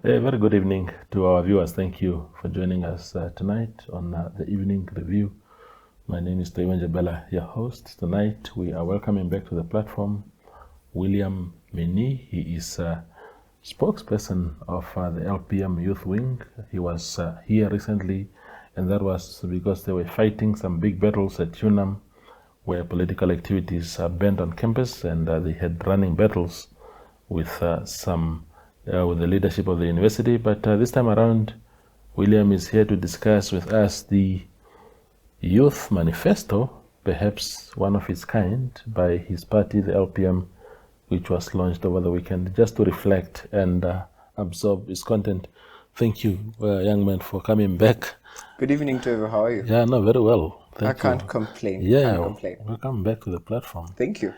A very good evening to our viewers. Thank you for joining us tonight on the evening review. My name is Taiwan Jabela, your host. Tonight we are welcoming back to the platform William Minnie. He is spokesperson of the LPM Youth Wing. He was here recently, and that was because they were fighting some big battles at UNAM, where political activities are banned on campus, and they had running battles with with the leadership of the university. But this time around, William is here to discuss with us the youth manifesto, perhaps one of its kind, by his party, the LPM, which was launched over the weekend, just to reflect and absorb its content. Thank you, young man, for coming back. Good evening, Trevor. How are you? Yeah, no, very well. Thank I can't complain. Yeah, can't complain. Welcome back to the platform. Thank you.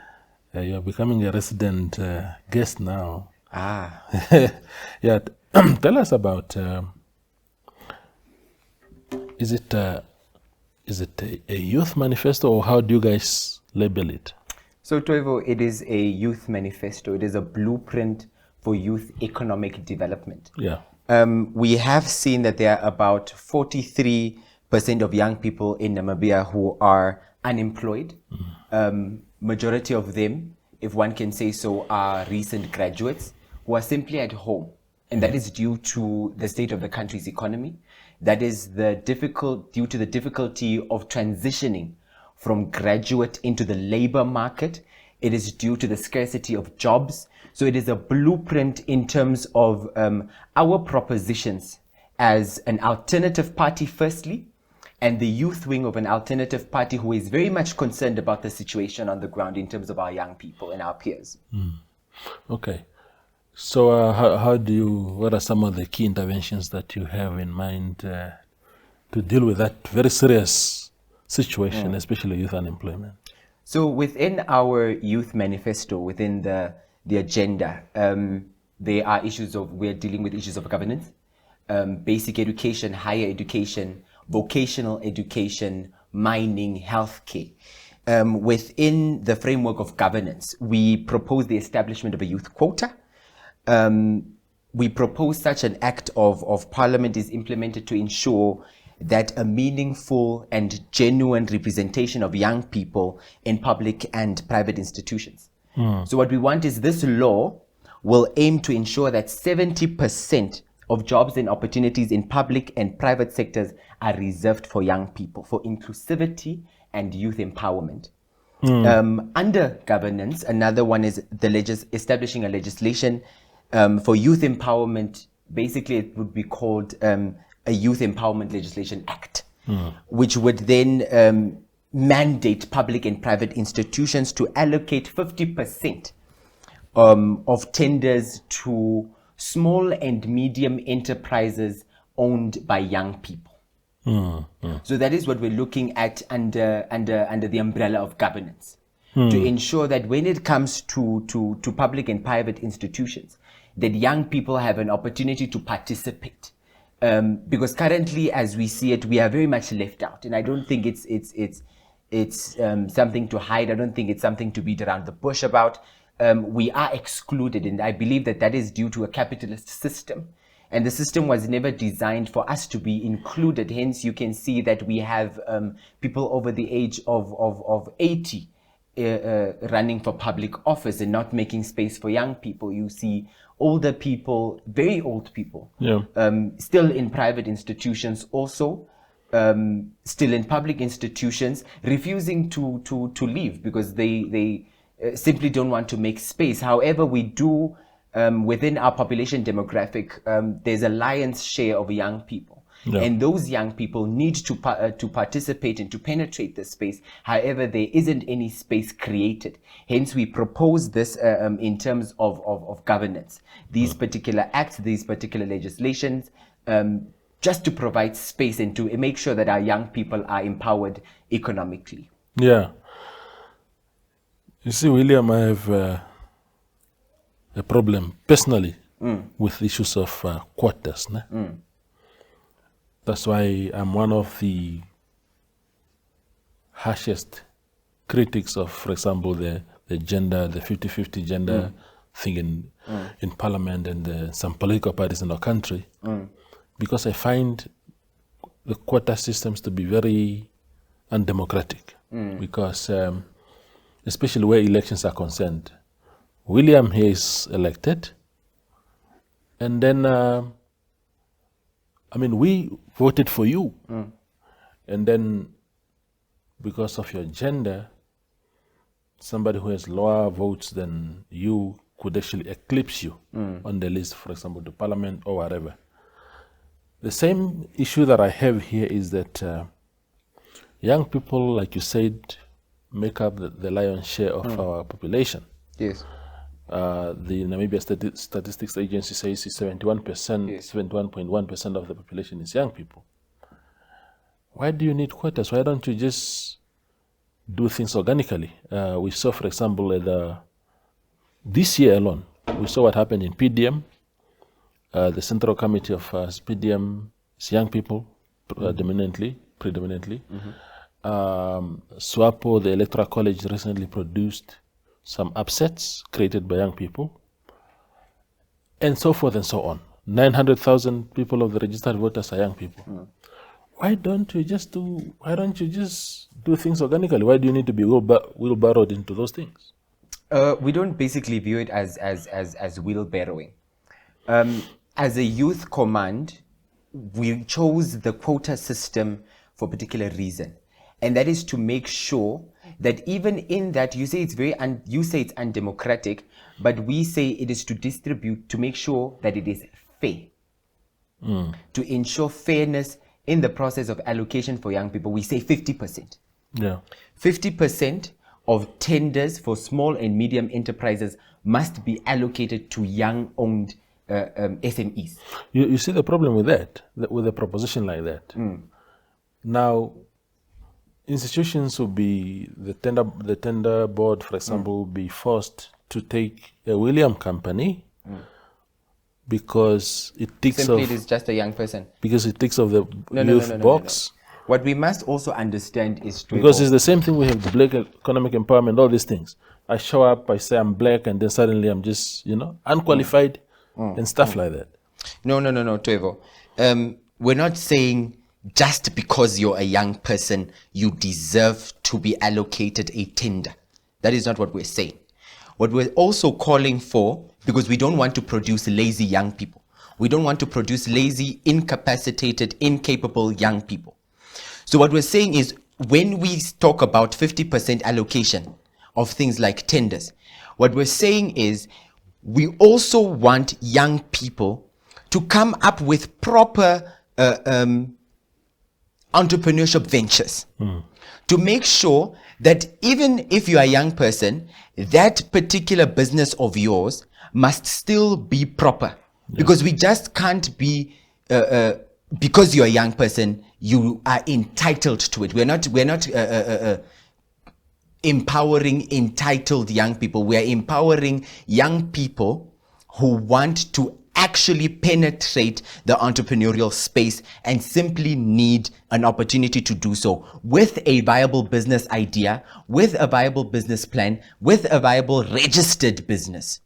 You're becoming a resident guest now. Ah. Yeah, tell us about, is it a youth manifesto, or how do you guys label it? So, Toivo, it is a youth manifesto. It is a blueprint for youth economic development. Yeah. We have seen that there are about 43% of young people in Namibia who are unemployed. Majority of them, if one can say so, are recent graduates who are simply at home. And that is due to the state of the country's economy. That is due to the difficulty of transitioning from graduate into the labor market. It is due to the scarcity of jobs. So it is a blueprint in terms of our propositions as an alternative party, firstly, and the youth wing of an alternative party who is very much concerned about the situation on the ground in terms of our young people and our peers. Okay. So what are some of the key interventions that you have in mind to deal with that very serious situation, especially youth unemployment? So within our youth manifesto, within the agenda, there are we're dealing with issues of governance, basic education, higher education, vocational education, mining, healthcare. Within the framework of governance, we propose the establishment of a youth quota. We propose such an act of parliament is implemented to ensure that a meaningful and genuine representation of young people in public and private institutions. So what we want is this law will aim to ensure that 70% of jobs and opportunities in public and private sectors are reserved for young people, for inclusivity and youth empowerment. Under governance, another one is establishing a legislation for youth empowerment. Basically, it would be called a Youth Empowerment Legislation Act, which would then mandate public and private institutions to allocate 50% of tenders to small and medium enterprises owned by young people. So that is what we're looking at under the umbrella of governance, to ensure that when it comes to public and private institutions, that young people have an opportunity to participate. Because currently, as we see it, we are very much left out, and I don't think it's something to hide. I don't think it's something to beat around the bush about. We are excluded, and I believe that is due to a capitalist system. And the system was never designed for us to be included. Hence, you can see that we have people over the age of 80 running for public office and not making space for young people. You see older people, very old people, still in private institutions also, still in public institutions, refusing to leave because they simply don't want to make space. However, we do, within our population demographic, there's a lion's share of young people. Yeah. And those young people need to participate and to penetrate the space. However, there isn't any space created. Hence, we propose this in terms of governance. These particular acts, these particular legislations, just to provide space and to make sure that our young people are empowered economically. Yeah. You see, William, I have a problem personally with issues of quotas. That's why I'm one of the harshest critics of, for example, the gender, the 50-50 gender thing. in parliament and some political parties in our country, because I find the quota systems to be very undemocratic. Because, especially where elections are concerned, William here is elected, and then, we voted for you, and then because of your gender, somebody who has lower votes than you could actually eclipse you on the list, for example, to parliament or whatever. The same issue that I have here is that young people, like you said, make up the lion's share of our population. Yes. The Namibia Statistics Agency says 71%, 71.1% of the population is young people. Why do you need quotas? Why don't you just do things organically? We saw, for example, this year alone, we saw what happened in PDM. The Central Committee of PDM is young people, predominantly. SWAPO, the Electoral College, recently produced some upsets created by young people, and so forth and so on. 900,000 people of the registered voters are young people. Why don't you just do things organically? Why do you need to be wheelbarrowed into those things? We don't basically view it as wheelbarrowing. As a youth command, we chose the quota system for a particular reason, and that is to make sure that even in that, you say it's undemocratic, but we say it is to distribute, to make sure that it is fair, to ensure fairness in the process of allocation for young people. We say 50%. Yeah. 50% of tenders for small and medium enterprises must be allocated to young-owned SMEs. You see the problem with that, with a proposition like that. Now, institutions will be, the tender board, for example, will be forced to take a William company because it ticks Simply it is just a young person. Because it ticks of the youth box. What we must also understand is because it's the same thing we have, the black economic empowerment, all these things. I show up, I say I'm black, and then suddenly I'm just, unqualified and stuff like that. No, Twevo. We're not saying just because you're a young person, you deserve to be allocated a tender. That is not what we're saying. What we're also calling for, because we don't want to produce lazy young people. We don't want to produce lazy, incapacitated, incapable young people. So what we're saying is, when we talk about 50% allocation of things like tenders, what we're saying is we also want young people to come up with proper entrepreneurship ventures to make sure that even if you're a young person, that particular business of yours must still be proper. Because we just can't be, because you're a young person, you are entitled to it. We're not empowering entitled young people. We are empowering young people who want to actually penetrate the entrepreneurial space and simply need an opportunity to do so with a viable business idea, with a viable business plan, with a viable registered business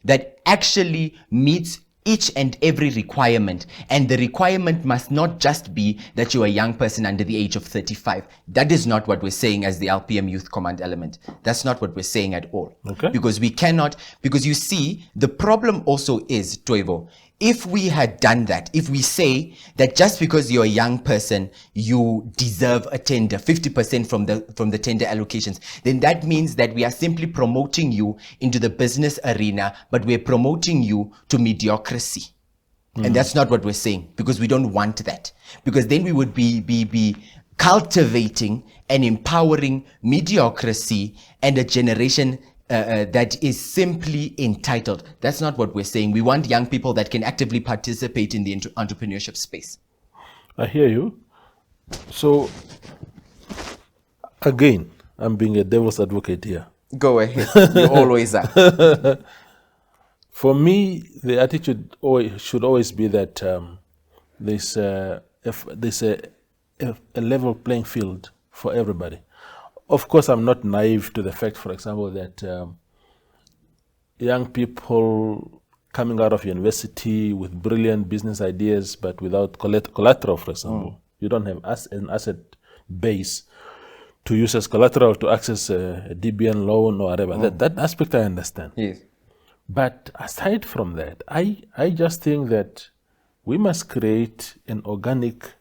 that actually meets each and every requirement. And the requirement must not just be that you're a young person under the age of 35. That is not what we're saying as the LPM Youth Command element. That's not what we're saying at all. Okay. Because we cannot, because you see, the problem also is, Twevo, if we had done that, if we say that just because you're a young person, you deserve a tender, 50% from the tender allocations, then that means that we are simply promoting you into the business arena, but we're promoting you to mediocrity. And that's not what we're saying, because we don't want that. Because then we would be cultivating and empowering mediocrity and a generation that is simply entitled. That's not what we're saying. We want young people that can actively participate in the entrepreneurship space. I hear you. So, again, I'm being a devil's advocate here. Go ahead. You always are. For me, the attitude should always be that there's a level playing field for everybody. Of course, I'm not naive to the fact, for example, that young people coming out of university with brilliant business ideas, but without collateral, for example. You don't have an asset base to use as collateral to access a DBN loan or whatever. That aspect I understand. Yes. But aside from that, I just think that we must create an organic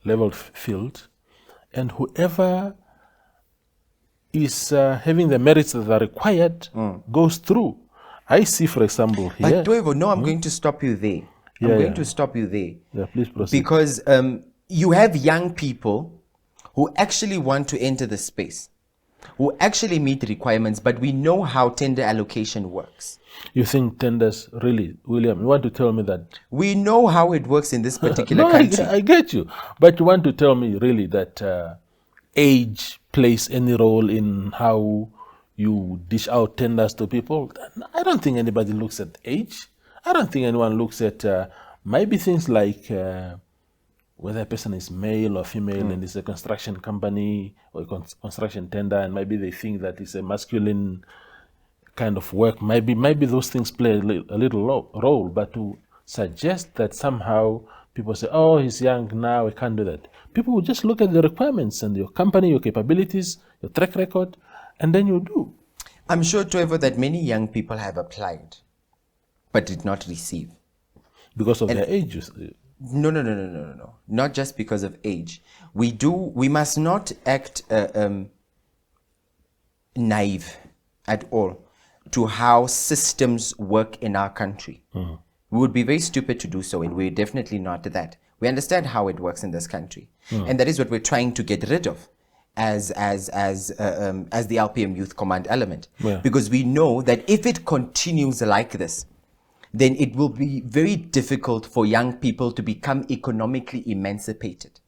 level field, and whoever is having the merits that are required goes through. I see, for example, here. But Toivo, no, I'm going to stop you there. I'm going to stop you there. Yeah, please proceed. Because you have young people who actually want to enter the space, who actually meet the requirements, but we know how tender allocation works. You think tenders, really, William, you want to tell me that? We know how it works in this particular country. I get you. But you want to tell me, really, that age plays any role in how you dish out tenders to people? I don't think anybody looks at age. I don't think anyone looks at maybe things like whether a person is male or female and it's a construction company or a construction tender, and maybe they think that it's a masculine kind of work. Maybe those things play a little role, but to suggest that somehow people say, oh, he's young now, I can't do that. People will just look at the requirements and your company, your capabilities, your track record, and then you do. I'm sure, Trevor, that many young people have applied, but did not receive. Because of their age? No. Not just because of age. We must not act naive at all to how systems work in our country. We would be very stupid to do so, and we're definitely not that. We understand how it works in this country, and that is what we're trying to get rid of as the LPM Youth Command element. Because we know that if it continues like this, then it will be very difficult for young people to become economically emancipated.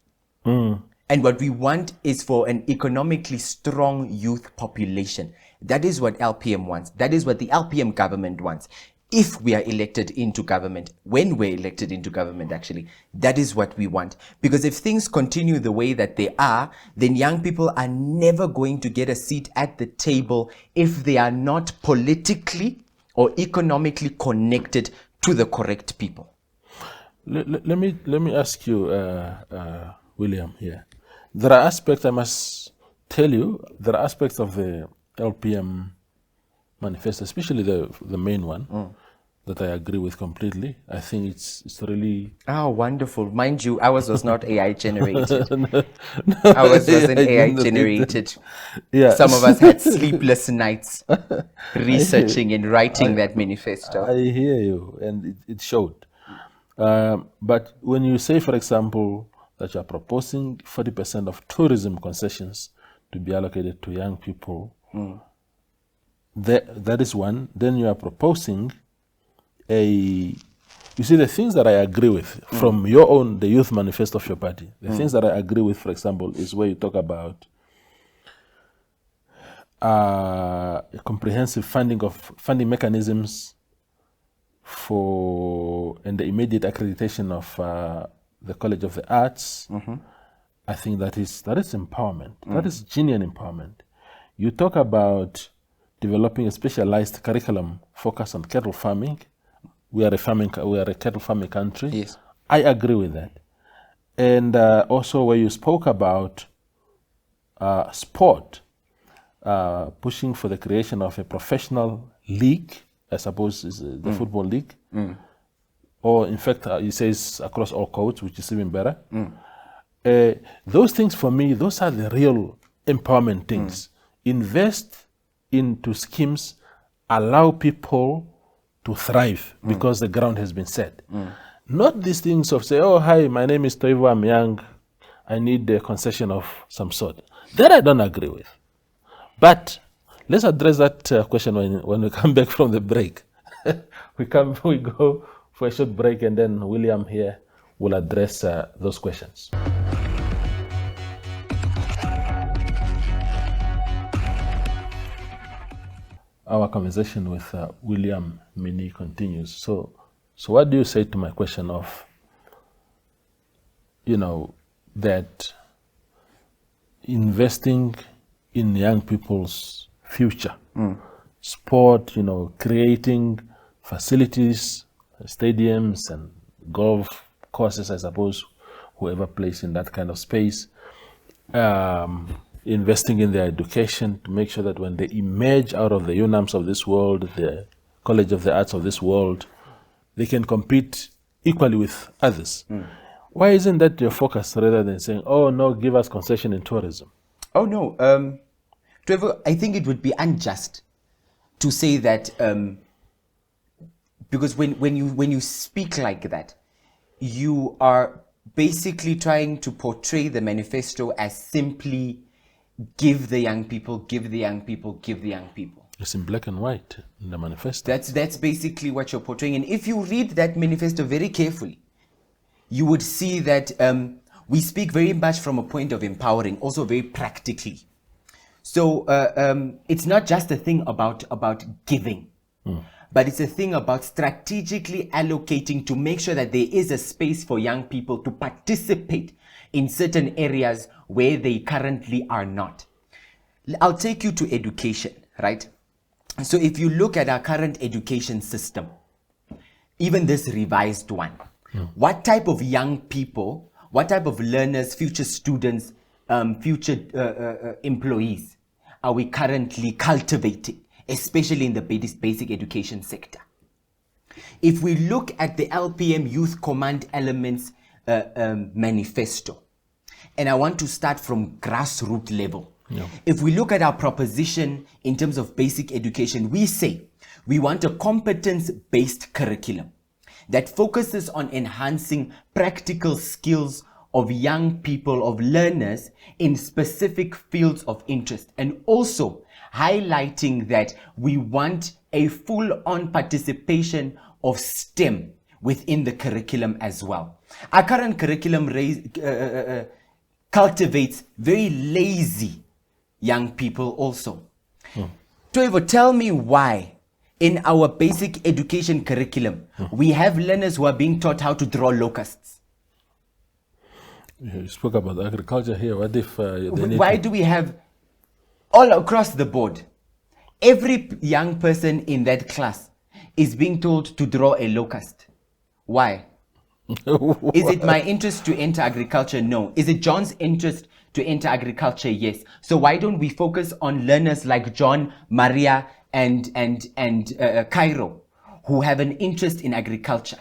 And what we want is for an economically strong youth population. That is what LPM wants. That is what the LPM government wants. If we are elected into government, when we're elected into government, actually, that is what we want. Because if things continue the way that they are, then young people are never going to get a seat at the table if they are not politically or economically connected to the correct people. Let me ask you, William, here. There are aspects, I must tell you, there are aspects of the LPM manifesto, especially the main one, that I agree with completely. I think it's really... Oh, wonderful. Mind you, ours was not AI generated. Ours wasn't AI generated. Some of us had sleepless nights researching and writing that manifesto. I hear you, and it showed. But when you say, for example, that you are proposing 40% of tourism concessions to be allocated to young people, that is one. Then you are proposing you see, the things that I agree with from the youth manifesto of your party, the things that I agree with, for example, is where you talk about comprehensive funding mechanisms and the immediate accreditation of the College of the Arts. I think that is empowerment. That is genuine empowerment. You talk about developing a specialized curriculum focused on cattle farming. We are a cattle farming country. Yes. I agree with that. And also where you spoke about sport, pushing for the creation of a professional league, I suppose is the football league. Or in fact, he says across all codes, which is even better. Those things for me, those are the real empowerment things. Invest into schemes, allow people to thrive because the ground has been set. Not these things of say, oh, hi, my name is Toivo, I'm young, I need a concession of some sort. That I don't agree with. But let's address that question when we come back from the break. we go for a short break, and then William here will address those questions. Our conversation with William Minnie continues. So what do you say to my question of, that investing in young people's future, sport, creating facilities stadiums and golf courses, I suppose, whoever plays in that kind of space, investing in their education to make sure that when they emerge out of the UNAMs of this world, the College of the Arts of this world, they can compete equally with others. Why isn't that your focus rather than saying, oh, no, give us concession in tourism? Oh, no. Trevor, I think it would be unjust to say that, because when you speak like that, you are basically trying to portray the manifesto as simply give the young people, give the young people, give the young people. It's in black and white in the manifesto. That's basically what you're portraying. And if you read that manifesto very carefully, you would see that we speak very much from a point of empowering, also very practically. So it's not just a thing about giving, but it's a thing about strategically allocating to make sure that there is a space for young people to participate in certain areas where they currently are not. I'll take you to education, right? So if you look at our current education system, even this revised one, what type of young people, what type of learners, future students, future employees are we currently cultivating, especially in the basic education sector? If we look at the LPM Youth Command Elements manifesto, and I want to start from grassroots level. If we look at our proposition in terms of basic education, we say we want a competence-based curriculum that focuses on enhancing practical skills of young people, of learners in specific fields of interest, and also highlighting that we want a full-on participation of STEM within the curriculum as well. Our current curriculum cultivates very lazy young people also. Trevor, tell me why in our basic education curriculum we have learners who are being taught how to draw locusts. You spoke about agriculture here. What if why do we have all across the board, every young person in that class is being told to draw a locust? Why? Is it my interest to enter agriculture? No. Is it John's interest to enter agriculture? Yes. So why don't we focus on learners like John, Maria, and Cairo, who have an interest in agriculture?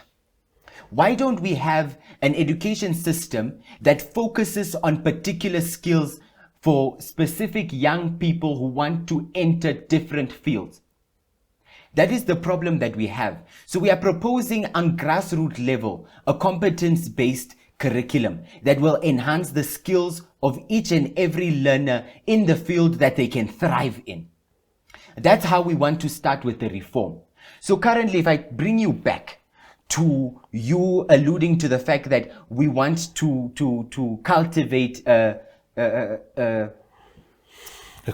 Why don't we have an education system that focuses on particular skills for specific young people who want to enter different fields? That is the problem that we have. So we are proposing on grassroots level a competence-based curriculum that will enhance the skills of each and every learner in the field that they can thrive in. That's how we want to start with the reform. So currently, if I bring you back to you alluding to the fact that we want to cultivate a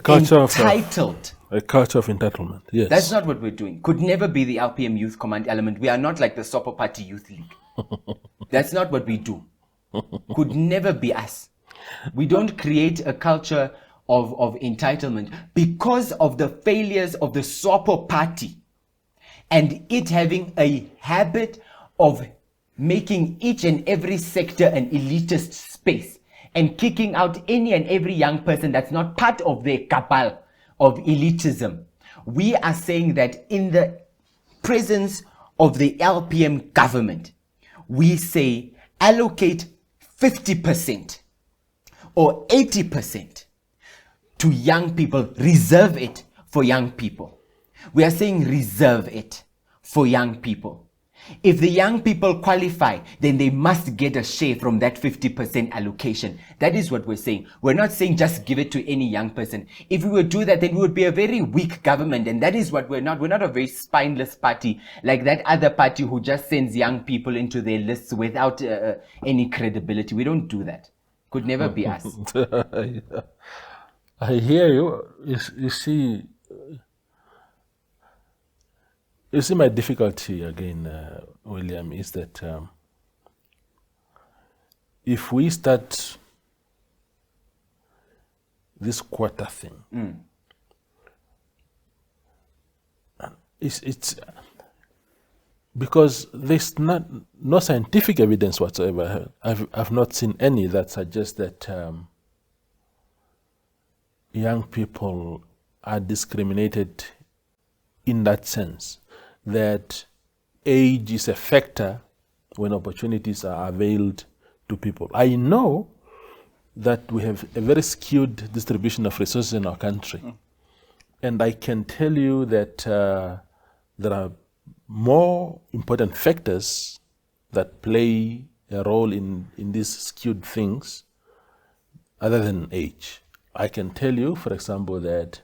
culture entitled. A culture of entitlement, yes. That's not what we're doing. Could never be the LPM Youth Command Element. We are not like the Sopo Party Youth League. That's not what we do. Could never be us. We don't create a culture of entitlement because of the failures of the Sopo Party and it having a habit of making each and every sector an elitist space and kicking out any and every young person that's not part of their cabal of elitism. We are saying that in the presence of the LPM government, we say allocate 50% or 80% to young people, reserve it for young people. We are saying reserve it for young people. If the young people qualify, then they must get a share from that 50% allocation. That is what we're saying. We're not saying just give it to any young person. If we would do that, then we would be a very weak government. And that is what we're not. We're not a very spineless party like that other party who just sends young people into their lists without any credibility. We don't do that. Could never be us. I hear you. You see... You see, my difficulty again, William, is that if we start this quarter thing, it's because there's no scientific evidence whatsoever. I've not seen any that suggests that young people are discriminated in that sense, that age is a factor when opportunities are availed to people. I know that we have a very skewed distribution of resources in our country. And I can tell you that there are more important factors that play a role in these skewed things other than age. I can tell you, for example, that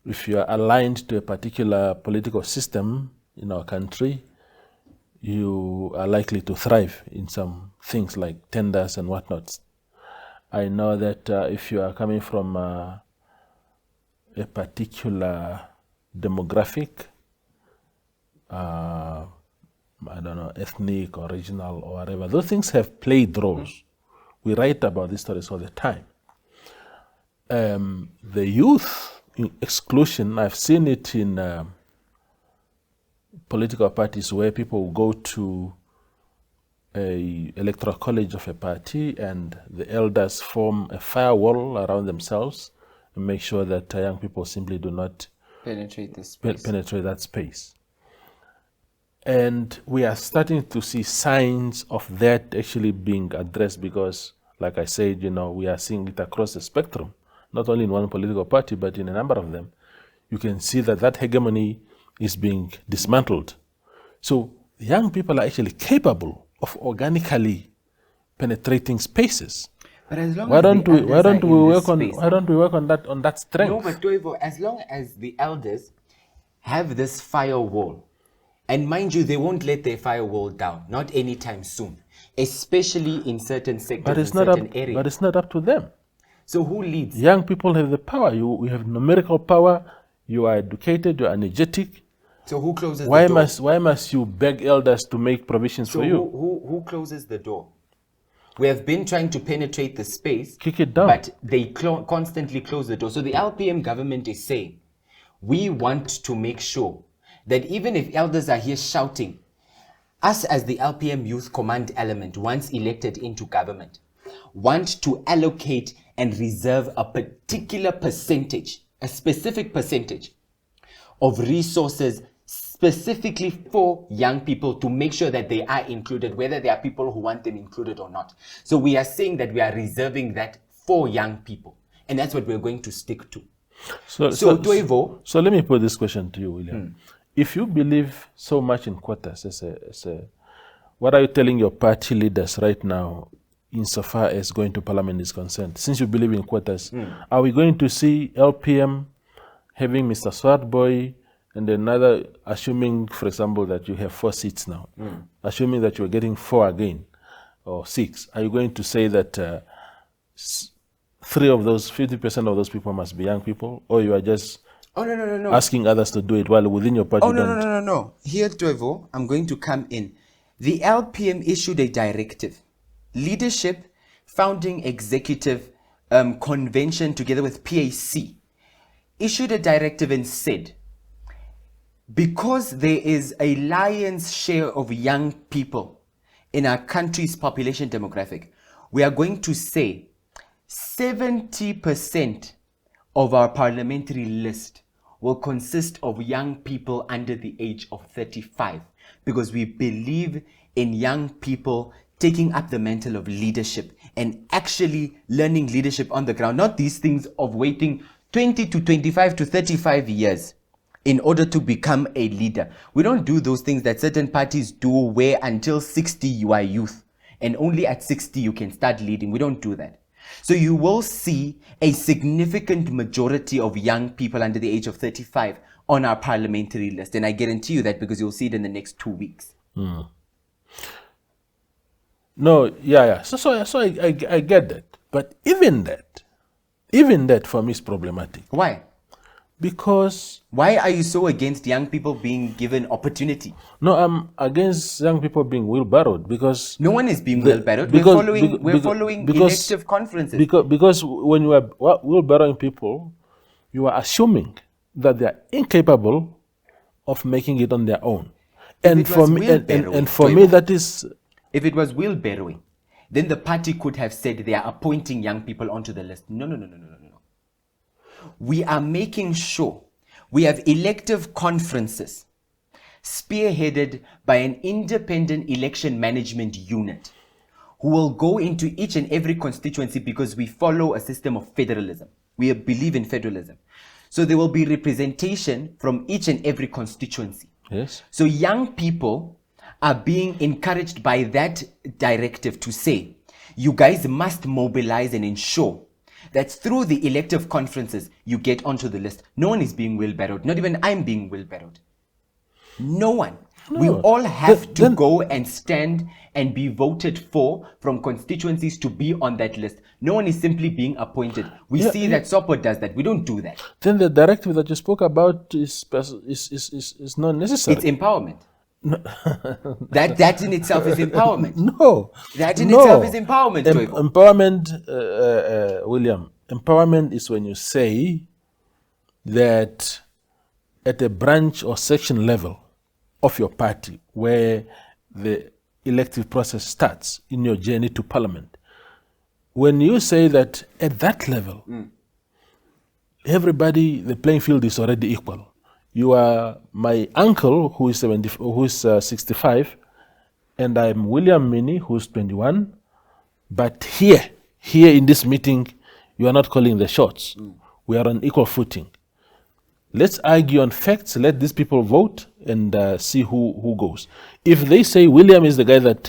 if you are aligned to a particular political system in our country, you are likely to thrive in some things like tenders and whatnot. I know that if you are coming from a particular demographic, I don't know, ethnic or regional or whatever, those things have played roles. We write about these stories all the time. The youth exclusion, I've seen it in political parties where people go to a electoral college of a party and the elders form a firewall around themselves and make sure that young people simply do not penetrate this space. Penetrate that space. And we are starting to see signs of that actually being addressed because, like I said, we are seeing it across the spectrum, not only in one political party, but in a number of them. You can see that hegemony is being dismantled. So young people are actually capable of organically penetrating spaces. But as long why as don't we work on that strength? No, but Toivo, as long as the elders have this firewall, and mind you, they won't let their firewall down, not anytime soon, especially in certain sectors, areas. But it's not up to them. So who leads? Young people have the power. You have numerical power. You are educated. You are energetic. So who closes the door? Why must you beg elders to make provisions for you? Who closes the door? We have been trying to penetrate the space. Kick it down. But they constantly close the door. So the LPM government is saying, we want to make sure that even if elders are here shouting, us as the LPM Youth Command element, once elected into government, want to allocate and reserve a particular percentage, a specific percentage of resources specifically for young people to make sure that they are included, whether there are people who want them included or not. So we are saying that we are reserving that for young people. And that's what we're going to stick to. So let me put this question to you, William. If you believe so much in quotas, what are you telling your party leaders right now insofar as going to parliament is concerned? Since you believe in quotas, are we going to see LPM having Mr. Swartboy and another, assuming, for example, that you have 4 seats now, assuming that you're getting 4 again, or 6, are you going to say that 3 of those, 50% of those people must be young people, or you are just asking others to do it while within your party No. Here, Toivo, I'm going to come in. The LPM issued a directive. Leadership, founding executive convention together with PAC, issued a directive and said, because there is a lion's share of young people in our country's population demographic, we are going to say 70% of our parliamentary list will consist of young people under the age of 35, because we believe in young people taking up the mantle of leadership and actually learning leadership on the ground, not these things of waiting 20 to 25 to 35 years in order to become a leader. We don't do those things that certain parties do where until 60 you are youth and only at 60 you can start leading. We don't do that. So you will see a significant majority of young people under the age of 35 on our parliamentary list. And I guarantee you that because you'll see it in the next 2 weeks. No, yeah. So I get that. But even that for me is problematic. Why? Because... Why are you so against young people being given opportunity? No, I'm against young people being wheelbarrowed because... No one is being wheelbarrowed. We're following elective conferences. Because when you are wheelbarrowing people, you are assuming that they are incapable of making it on their own. And it for was me, wheelbarrowing, and for me, that is if it was wheelbarrowing, then the party could have said they are appointing young people onto the list. No, no, no, no, no, no, no. We are making sure we have elective conferences spearheaded by an independent election management unit who will go into each and every constituency, because we follow a system of federalism. We believe in federalism. So there will be representation from each and every constituency. yes. So young people are being encouraged by that directive to say, you guys must mobilize and ensure that through the elective conferences, you get onto the list. No one is being wheelbarrowed. Not even I'm being wheelbarrowed. No one. No. We all have to go and stand and be voted for from constituencies to be on that list. No one is simply being appointed. We see that Sopo does that. We don't do that. Then the directive that you spoke about is not necessary. It's empowerment. That in itself is empowerment. No. That in itself is empowerment. Empowerment, William. Empowerment is when you say that at a branch or section level of your party, where the elective process starts in your journey to parliament, when you say that at that level, everybody, the playing field is already equal. You are my uncle who is 65, and I'm William Minnie who's 21. But here in this meeting, you are not calling the shots. We are on equal footing. Let's argue on facts. Let these people vote and see who goes. If they say William is the guy that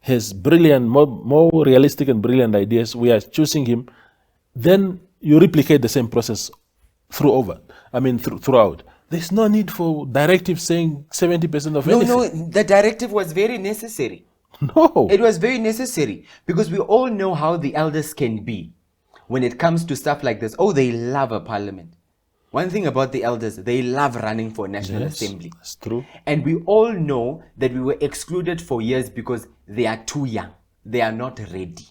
has brilliant, more realistic and brilliant ideas, we are choosing him, then you replicate the same process throughout. There's no need for directive saying 70% of anything. No, the directive was very necessary. No. It was very necessary because we all know how the elders can be when it comes to stuff like this. Oh, they love a parliament. One thing about the elders, they love running for National Assembly. That's true. And we all know that we were excluded for years because they are too young. They are not ready.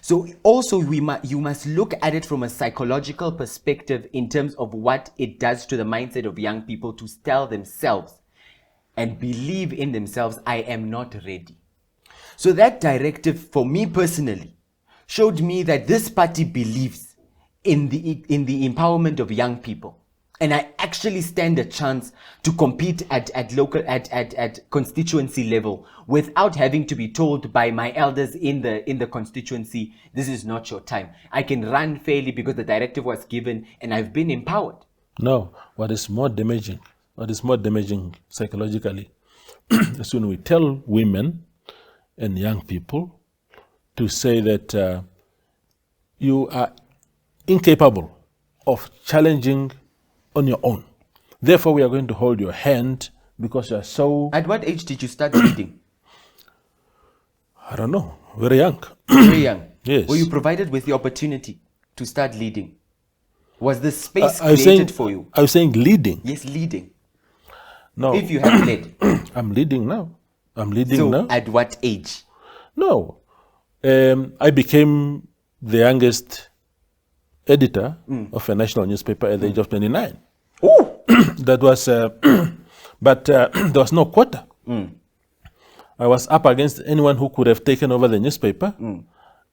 So also you must look at it from a psychological perspective in terms of what it does to the mindset of young people to tell themselves and believe in themselves, I am not ready. So that directive, for me personally, showed me that this party believes in the empowerment of young people, and I actually stand a chance to compete at local at constituency level without having to be told by my elders in the constituency, this is not your time. I can run fairly because the directive was given and I've been empowered. No, what is more damaging psychologically is when we tell women and young people to say that you are incapable of challenging on your own. Therefore, we are going to hold your hand because you are so... At what age did you start leading? I don't know. Very young. Very young. Yes. Were you provided with the opportunity to start leading? Was the space created for you? I was saying leading. Yes, leading. No. If you have led. I'm leading now. So at what age? No. I became the youngest editor of a national newspaper at the age of 29. Oh, that was, but there was no quota. I was up against anyone who could have taken over the newspaper,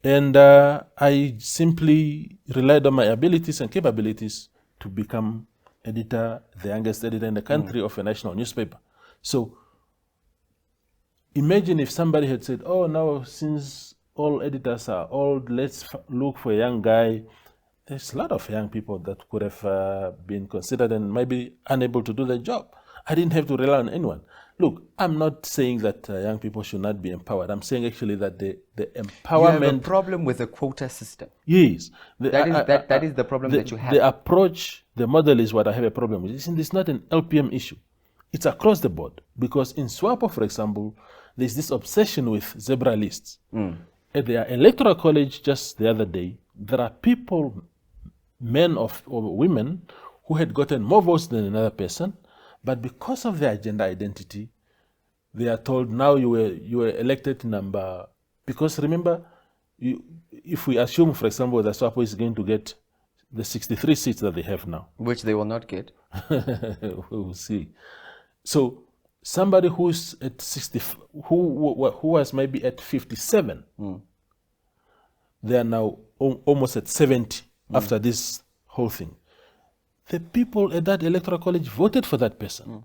and I simply relied on my abilities and capabilities to become editor, the youngest editor in the country of a national newspaper. So imagine if somebody had said, "Oh, now since all editors are old, let's look for a young guy." There's a lot of young people that could have been considered and maybe unable to do the job. I didn't have to rely on anyone. Look, I'm not saying that young people should not be empowered. I'm saying actually that the empowerment... You have a problem with the quota system. Yes. That is the problem that you have. The approach, the model is what I have a problem with. It's not an LPM issue. It's across the board. Because in SWAPO, for example, there's this obsession with zebra lists. At their electoral college just the other day, there are people... men or women who had gotten more votes than another person, but because of their gender identity, they are told now you were elected number. Because remember, if we assume, for example, that SWAPO is going to get the 63 seats that they have now, which they will not get. We'll see. So somebody who's at 60, who was maybe at 57, they are now almost at 70 after this whole thing. The people at that electoral college voted for that person.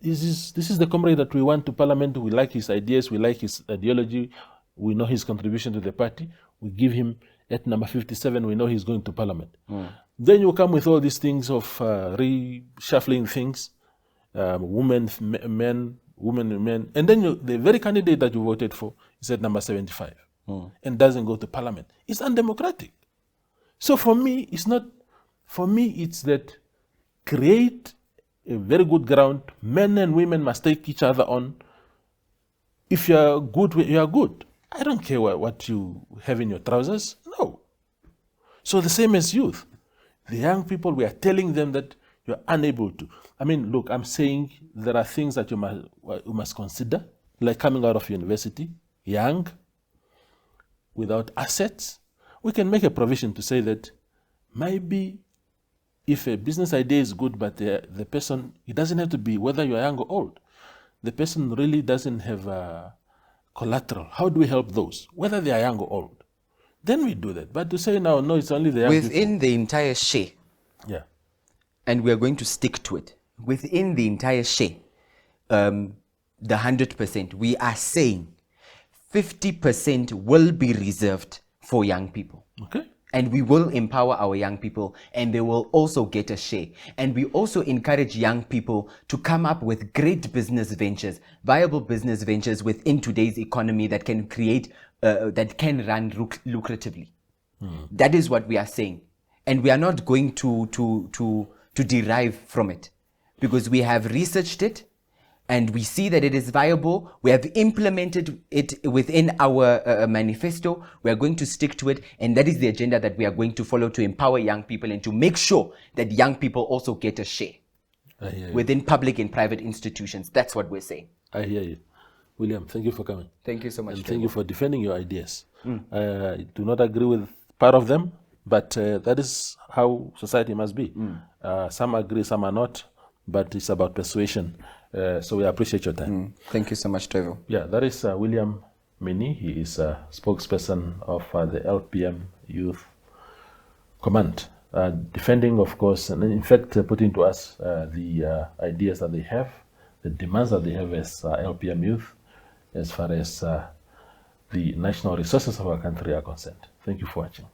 This is the comrade that we want to parliament. We like his ideas, we like his ideology, we know his contribution to the party. We give him at number 57, we know he's going to parliament. Then you come with all these things of reshuffling things, women, men, and then the very candidate that you voted for is at number 75 and doesn't go to parliament. It's undemocratic. So for me, it's not, for me, it's that create a very good ground. Men and women must take each other on. If you are good, you are good. I don't care what you have in your trousers. No. So the same as youth. The young people, we are telling them that you're unable to. I mean, look, I'm saying there are things that you must consider, like coming out of university, young, without assets. We can make a provision to say that maybe if a business idea is good, but the person, it doesn't have to be whether you're young or old. The person really doesn't have collateral. How do we help those, whether they are young or old? Then we do that. But to say now, no, it's only the young within the entire share. Yeah. And we are going to stick to it. Within the entire share, the 100%, we are saying 50% will be reserved for young people. Okay. And we will empower our young people, and they will also get a share. And we also encourage young people to come up with great business ventures, viable business ventures within today's economy that can create, that can run lucratively. That is what we are saying. And we are not going to derive from it, because we have researched it and we see that it is viable. We have implemented it within our manifesto. We are going to stick to it, and that is the agenda that we are going to follow to empower young people and to make sure that young people also get a share within public and private institutions. That's what we're saying. I hear you. William, thank you for coming. Thank you so much. And thank you for defending your ideas. I do not agree with part of them, but that is how society must be. Some agree, some are not, but it's about persuasion. So we appreciate your time. Thank you so much, Trevor. Yeah, that is William Minnie. He is a spokesperson of the LPM Youth Command, defending, of course, and in fact putting to us the ideas that they have, the demands that they have as LPM Youth, as far as the national resources of our country are concerned. Thank you for watching.